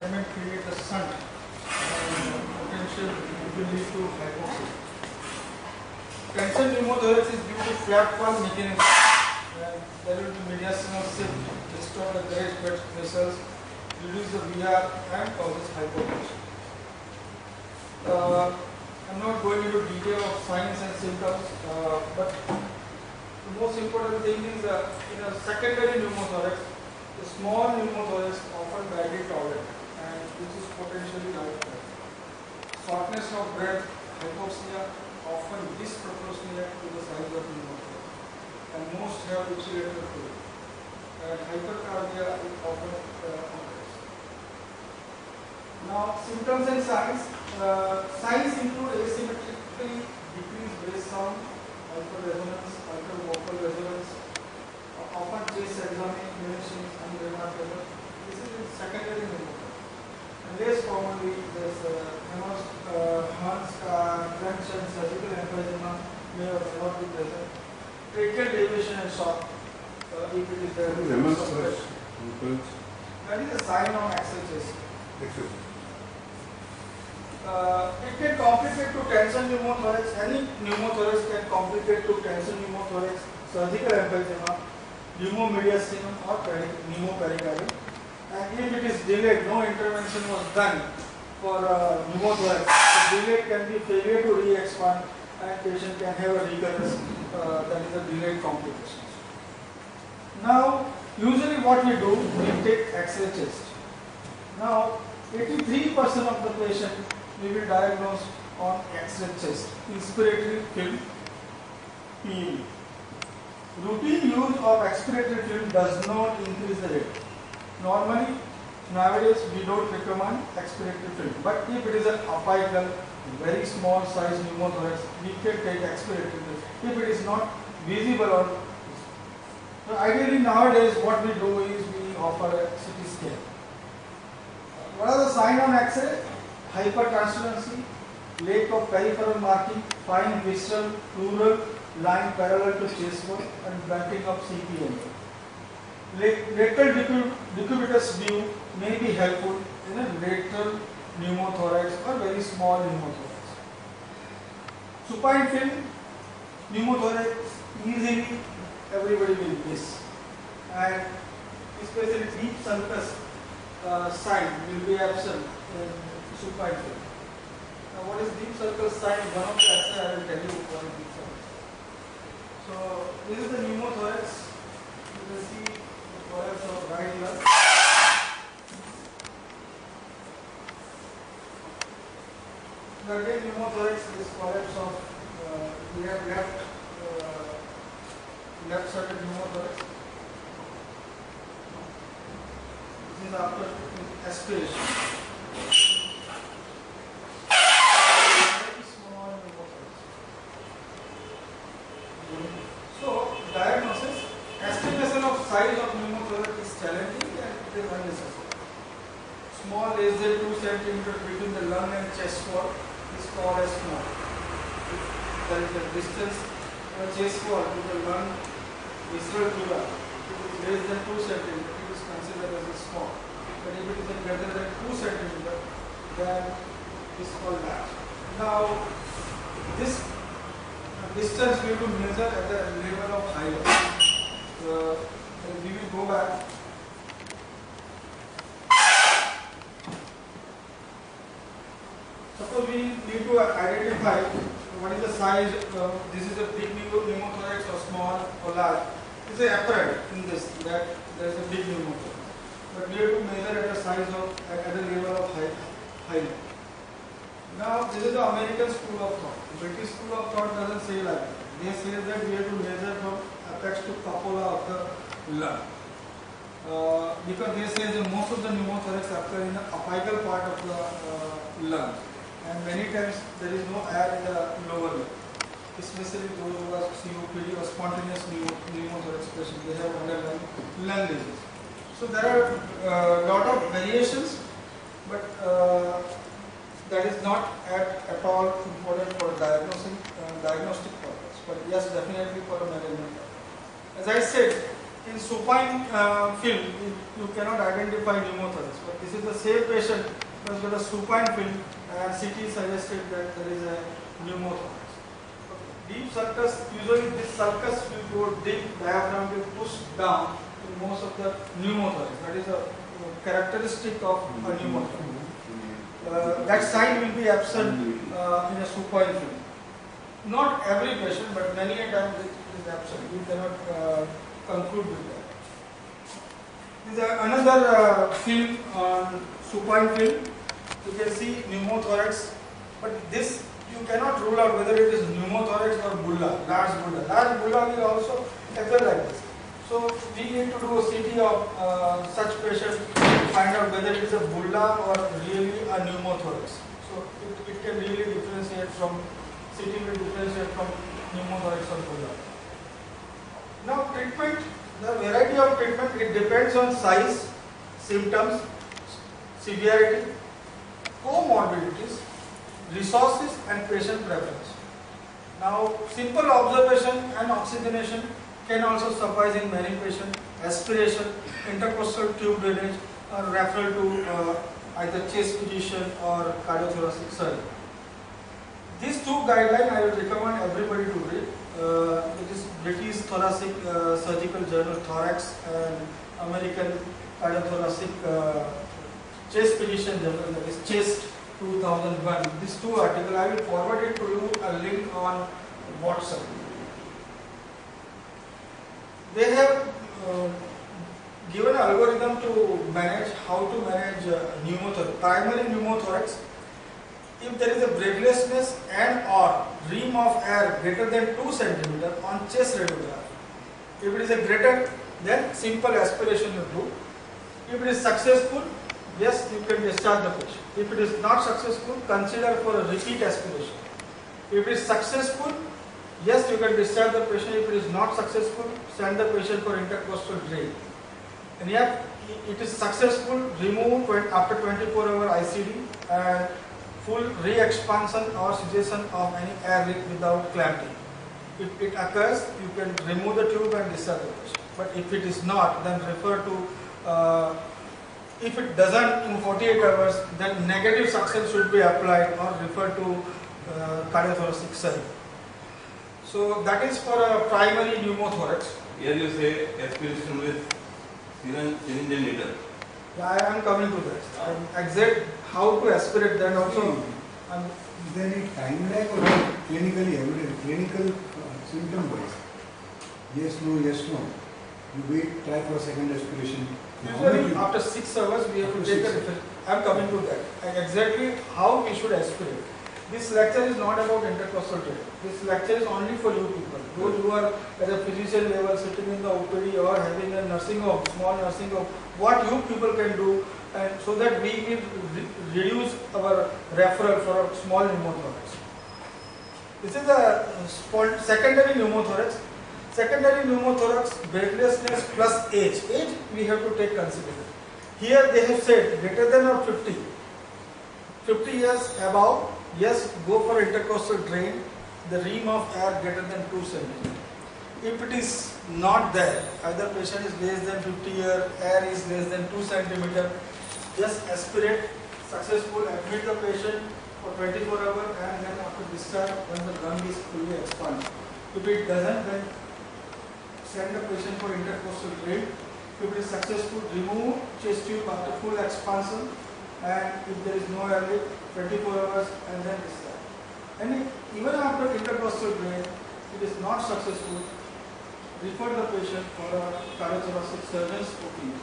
environment create a shunt and potential will lead to hypoxia. Tension pneumothorax is due to flap valve mechanism. There will be mediastinal shift, distort the great blood vessels, reduce the VR and causes hypotension. I'm not going into detail of signs and symptoms, but the most important thing is in a secondary pneumothorax, the small pneumothorax often badly tolerated and which is potentially life-threatening. Shortness of breath, hypoxia often disproportionate to the size of pneumothorax and most have insulated fluid and hypercardia is often occurs. Now symptoms and signs. Signs include asymmetrically decreased bass sound, hyperresonance, hypervocal resonance, often chest examinations unremarkable. This is in secondary pneumothorax. And less commonly, there's Hans, clench and surgical emphysema may or may not be present. Tracheal deviation and shock, if it is there. That is a sign of axial chest. It can complicate to tension pneumothorax. Any pneumothorax can complicate to tension pneumothorax, surgical emphysema, pneumomediastinum or pneumopericardium. And if it is delayed, no intervention was done for pneumothorax, the delay can be failure to re-expand and patient can have a recurrence, that is a delayed complications. Now, usually what we do, we take X-ray chest. Now, 83% of the patient we will diagnose on X-ray chest, inspiratory film, PE. Routine use of expiratory film does not increase the rate. Normally, nowadays we don't recommend expiratory film, but if it is an apical, very small size pneumothorax, we can take expiratory film. If it is not visible or so ideally nowadays what we do is we offer a CT scan. What are the signs on X-ray? Hypertransparency, lack of peripheral marking, fine visceral pleural line parallel to chest wall and blunting of CPM. Lateral decubitus view may be helpful in a lateral pneumothorax or very small pneumothorax. Supine film pneumothorax easily everybody will miss, and especially deep sulcus sign will be absent in supine film. Now, what is deep sulcus sign? One of the X-ray I will tell you what is deep sulcus. So this is the pneumothorax. You can see the collapse of right lung. Again, pneumothorax is collapse of we have left-sided pneumothorax. This is after aspiration. Very small pneumothorax. So, diagnosis: estimation of size of pneumothorax is challenging and it is unnecessary. Small, less than 2 cm between the lung and chest wall is called as small. If there is a distance from chest wall to the lung visceral pleura, if it is less than 2 cm, it is considered as a small. But if it is greater than 2 cm, then it is called large. Now, this distance we will measure at the level of hilum. We will go back. Suppose we need to identify what is the size. This is a big pneumothorax or small or large. It is apparent in this that there is a big pneumothorax. But we have to measure at the size of at the level of hilum. Now this is the American school of thought. The British school of thought doesn't say like that. They say that we have to measure from apex to cupola of the lung. Because they say that most of the pneumothorax occur in the apical part of the lung. And many times there is no air in the lower lung, especially those who are COPD or spontaneous pneumothorax patients. They have underlying lung disease. So there are a lot of variations, but that is not at all important for diagnostic purpose. But yes, definitely for a management purpose. As I said, in supine film, you cannot identify pneumothorax, but this is the same patient but with a supine film, and CT suggested that there is a pneumothorax. Deep sulcus, usually this sulcus will go deep, diaphragm will push down in most of the pneumothorax. That is a characteristic of a pneumothorax. That sign will be absent in a supine film. Not every patient, but many a time it is absent. You cannot conclude with that. This is another film on supine film. You can see pneumothorax, but this you cannot rule out whether it is pneumothorax or bulla, large bulla. Large bulla will also appear like this. So we need to do a CT of such patient to find out whether it is a bulla or really a pneumothorax. So it can really differentiate from, CT will differentiate from pneumothorax or bulla. Now treatment, the variety of treatment, it depends on size, symptoms, severity, comorbidities, resources and patient preference. Now simple observation and oxygenation can also suffice in many patients. Aspiration, intercostal tube drainage or referral to either chest physician or cardiothoracic surgeon. These two guidelines I would recommend everybody to read. It is British Thoracic Surgical Journal Thorax and American Cardiothoracic Chest Physician Journal, that is Chest 2001. These two articles, I will forward it to you, a link on WhatsApp. They have given an algorithm to manage, how to manage pneumothorax, primary pneumothorax. If there is a breathlessness and or ream of air greater than 2 cm on chest radiograph, if it is a greater, then simple aspiration you do. If it is successful, yes, you can discharge the patient. If it is not successful, consider for a repeat aspiration. If it is successful, yes, you can discharge the patient. If it is not successful, send the patient for intercostal drain. And yet, it is successful, remove after 24-hour ICD and full re-expansion or cessation of any air leak without clamping. If it occurs, you can remove the tube and discharge the patient. But if it is not, then refer to, if it doesn't in 48 hours, then negative suction should be applied or refer to cardiothoracic surgery. So that is for a primary pneumothorax. Here you say aspiration with syringe and needle. Yeah, I am coming to that. Exact how to aspirate that also. Is there any time lag or clinically evident, clinical symptom wise? Yes, no, yes, no. You wait, try for a second aspiration. Usually after 6 hours we have to take a refill. I am coming to that. And exactly how we should aspirate. This lecture is not about intercostal drain. This lecture is only for you people. Those who are at a physician level sitting in the OPD or having a nursing home, small nursing home, what you people can do, and so that we will reduce our referral for a small pneumothorax. This is a secondary pneumothorax. Secondary pneumothorax, breathlessness plus age. Age we have to take consideration. Here they have said greater than or 50. 50 years above, yes, go for intercostal drain, the ream of air greater than 2 cm. If it is not there, either patient is less than 50 years, air is less than 2 cm, just aspirate, successful, admit the patient for 24 hours and then after discharge when the lung is fully expanded. If it doesn't, then send the patient for intercostal drain. If it is successful, remove chest tube after full expansion, and if there is no air leak, 24 hours and then discharge. And even after intercostal drain, it is not successful, refer the patient for a cardiothoracic surgeon's opinion.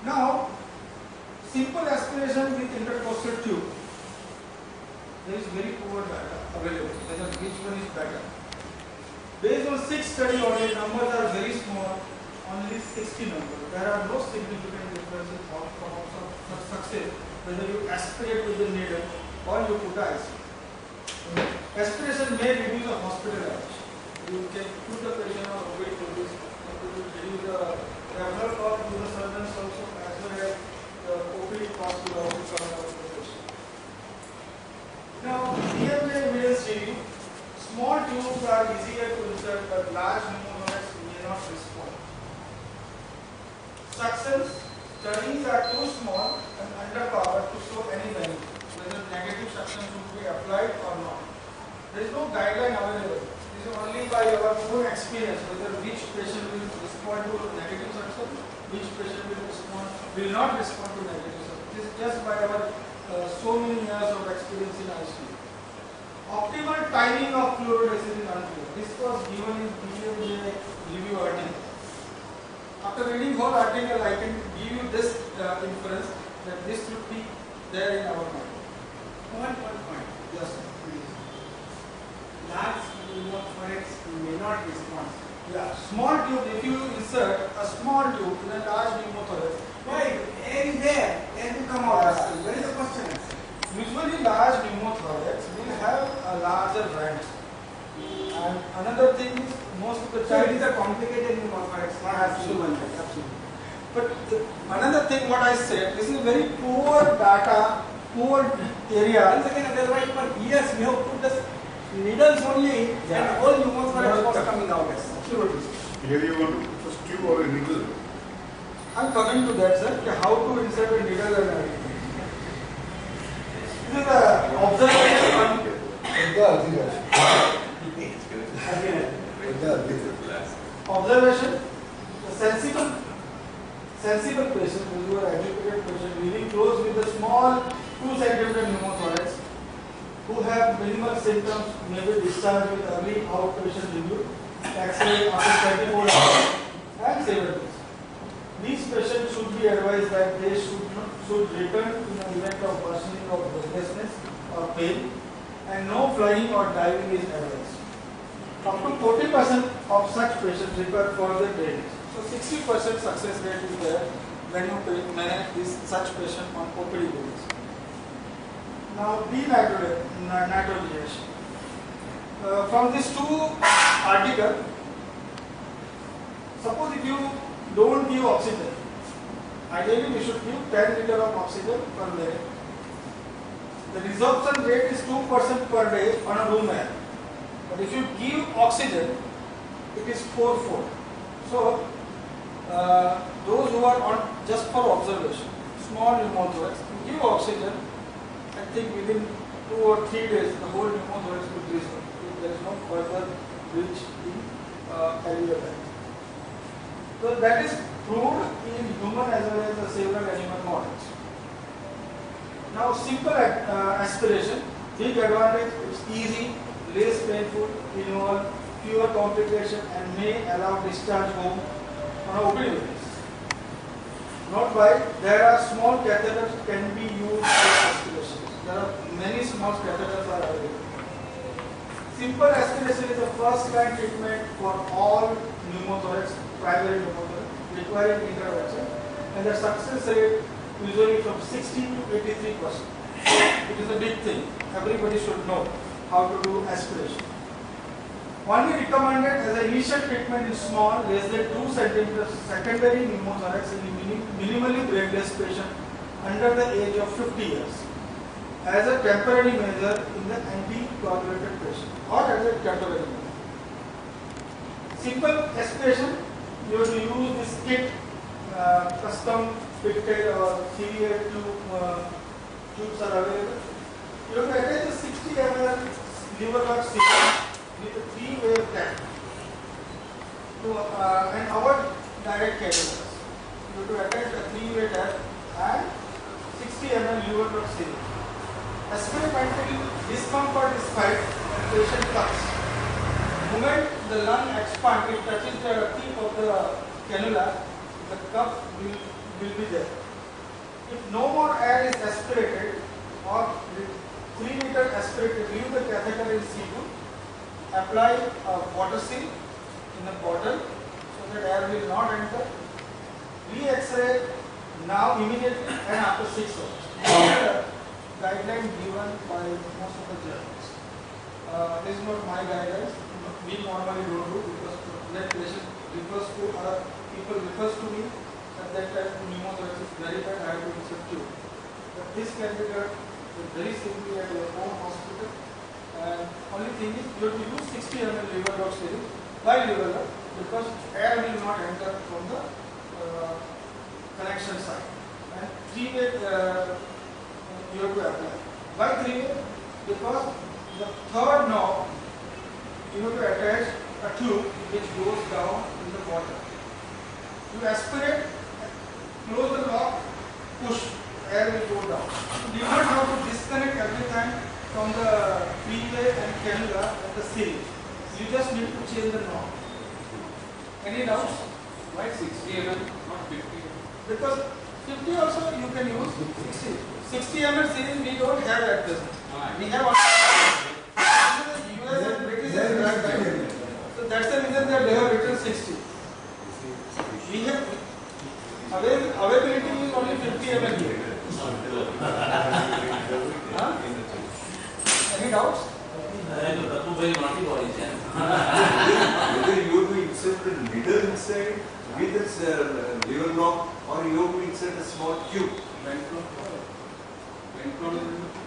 Now, simple aspiration with intercostal tube. There is very poor data available, whether which one is better. Based on 6 studies only, numbers are very small, only 60 numbers. There are no significant differences of success, whether you aspirate with the needle or you put ice. Aspiration may reduce a hospitalization. You can put the patient on wait for this, to reduce the referral cost to the surgeons also, as well as the OPD cost will also come out of the patient. Now, here the evidence review. Small tubes are easier to insert, but large pneumothorax are too small and underpowered to show any benefit, whether negative suction should be applied or not. There is no guideline available. This is only by our own experience whether which patient will respond to negative suction, which patient will not respond to negative suction. This is just by our so many years of experience in ICU. Optimal timing of fluoridation is unclear. This was given in BMJ review article. After reading whole article, I can give you this inference that this should be there in our mind. One point. Yes, sir. Large pneumothorax may not respond. Yeah, small tube, if you insert a small tube in a large pneumothorax, Why? Air is there. Air will come out. Where is the question? usually large pneumothorax will have a larger vent. And another thing is, most of the So it time, is a complicated pneumothorax, not a simple one. absolutely. But another thing, what I said, this is a very poor data, poor area. Once again, otherwise for years we have put the needles only and whole pneumothorax was coming out. Absolutely. Here you want to put first tube or a needle. I'm coming to that, sir. How to insert a needle and everything. This is the observation on observation. The sensible patient, who are educated patient, living close with a small 2 cm pneumothorax, who have minimal symptoms, may be discharged with early outpatient review, X-ray after 24 hours, and 7 days. These patients should be advised that they should return in the event of worsening of breathlessness or pain, and no flying or diving is advised. Up to 40% of such patients require further drainage. So 60% success rate is there when you manage this such patient on OPD basis. Now denitroglycation. From these two articles, suppose if you don't give oxygen, ideally we should give 10 liters of oxygen per minute. The resorption rate is 2% per day on a room air. But if you give oxygen, it is 4-fold. So, those who are on just for observation, small pneumothorax, you give oxygen, I think within 2 or 3 days, the whole pneumothorax will resolve if there is no further breach in alveolar bag. So, that is proved in human as well as several animal models. Now, simple aspiration, big advantage, it's easy, less painful, involve fewer complications, and may allow discharge home on a OPD basis. Note by, there are small catheters can be used for aspiration. There are many small catheters are available. Simple aspiration is the first line treatment for all pneumothorax, primary pneumothorax, requiring intervention, and the success rate usually from 60 to 83%. It is a big thing. Everybody should know how to do aspiration. Only recommended as an initial treatment in small, less than 2 cm secondary pneumothorax in minimally brainless patient under the age of 50 years, as a temporary measure in the anticoagulated patient, or as a temporary measure. Simple aspiration, you have to use this kit, custom fitted or CVA tubes are available. You have to attach a 60 ml liver log syringe with a 3-way cap to and avoid direct catheters. You have to attach a 3-way tap and 60 ml liver log syringe. Aspirate until discomfort is felt and patient cups. The moment the lung expands, it touches the tip of the cannula, the cup will be there. If no more air is aspirated or 3 liter aspirated, leave the catheter in situ, apply a water seal in a bottle so that air will not enter. Re-X-ray now immediately and after 6 hours. This is a guideline given by most of the journals. This is not my guidelines. We normally don't do because that patient refers to other people refers to me at that time pneumothorax is very bad, I have to insert tube. But this can be done very simply at your own hospital. And only thing is you have to use 60 ml liver log syringe by liver log because air will not enter from the connection side. and 3-way you have to apply. Why 3-way? Because the third knob you have to attach a tube which goes down in the water. You aspirate, close the lock, push, air will go down. You don't have to disconnect every time from the 3-way and cannula at the seal. You just need to change the knob. Any doubts? Why 60 mm, not 50 mm? Because 50 also you can use 60. 60 mm series we don't have at present. We have only US and British and American. So that's the reason that they have written 60. We have availability is only 50 mm here. Huh? Any doubts? Very naughty boy, Whether you have to insert the needle inside with this lever lock or you have to insert a small tube.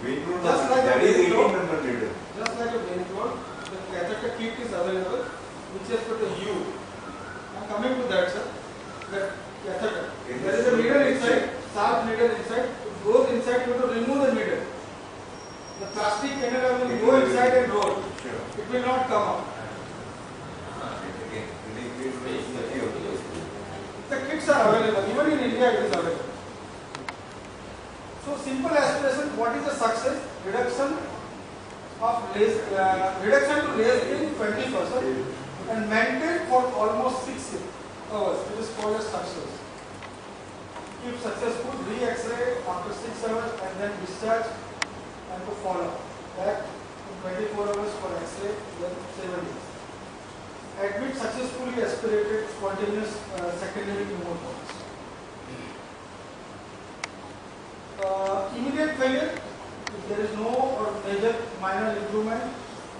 Vein roll, Just like that a is vein 18 roll. number needle. Just like a vein roll, the catheter kit is available, which has got a U. I am coming to that, sir. That catheter. There is a needle inside, sharp needle inside. It goes inside, you have to remove the needle. The plastic cannula will go inside and roll. Sure. It will not come out. Again, The kits are available. Even in India, it is available. So simple aspiration. What is the success? Reduction to less than 20% and maintained for almost 6 hours. It is called as success. If successful, re-X-ray after 6 hours and then discharge and to follow back in 24 hours for X-ray, then 7 days. Admit successfully aspirated spontaneous secondary pneumothorax. Immediate failure, if there is no or major minor improvement,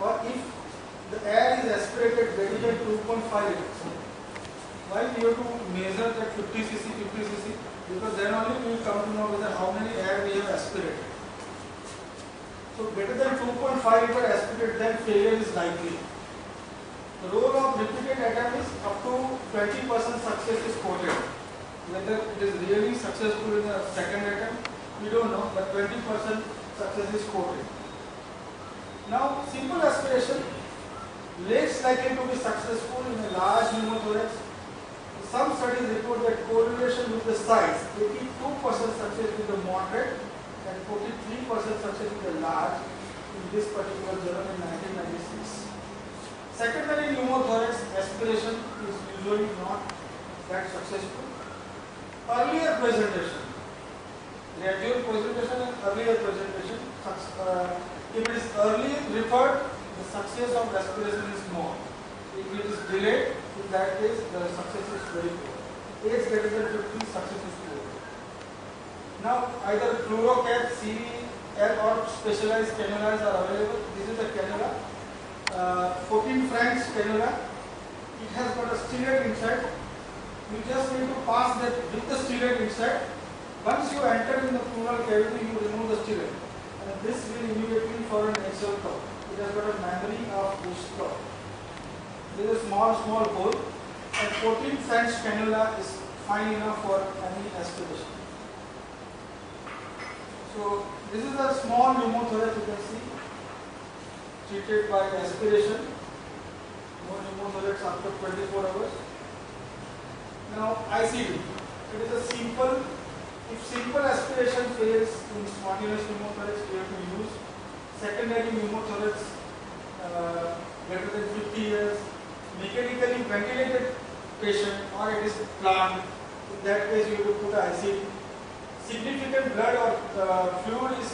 or if the air is aspirated greater than 2.5 liters. Why we have to measure that 50 cc, 50 cc? Because then only we will come to know whether how many air we have aspirated. So greater than 2.5 liter aspirated, then failure is likely. The role of repeated attempt is up to 20% success is quoted. Whether it is really successful in the second attempt, we don't know, but 20% success is quoted. Now, simple aspiration, less likely to be successful in a large pneumothorax. Some studies report that correlation with the size, 82% success with the moderate and 43% success with the large in this particular journal in 1996. Secondary pneumothorax aspiration is usually not that successful. Earlier presentation, gradual presentation and earlier presentation, if it is early referred, the success of aspiration is more. If it is delayed, in that case, the success is very poor. Age greater than 50, success is poor. Now, either fluorocap, CVL or specialized cannulas are available. This is a cannula. 14 French cannula. It has got a stylet inside. You just need to pass that with the stylet inside. Once you enter in the pleural cavity, you remove the stylet. And this will immediately for an axial curve. It has got a memory of push curve. There is a small hole, and 14 French cannula is fine enough for any aspiration. So this is a small pneumothorax, you can see, treated by aspiration. No pneumothorax after 24 hours. Now ICD. It is a simple. If simple aspiration fails in spontaneous pneumothorax, we have to use secondary pneumothorax greater than 50 years, mechanically ventilated patient, or it is planned. In that case, you have to put ICD. Significant blood or fluid is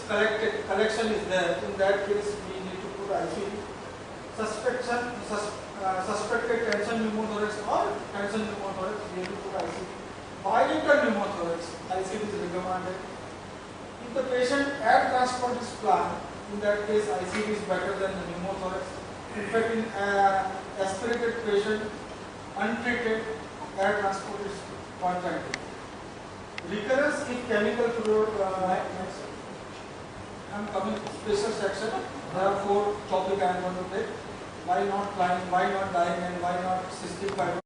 collection is there. In that case, we need to put ICD. Suspected tension pneumothorax or tension pneumothorax, we have to put ICD. Bilateral pneumothorax, ICD is recommended. If the patient air transport is planned, in that case ICD is better than the pneumothorax. In fact, in aspirated patient, untreated, air transport is contracted. Recurrence if chemical fluid, I am coming to special section. There are 4 topics I am going to take. Why not lying, why not dying, and why not cystic fibrosis.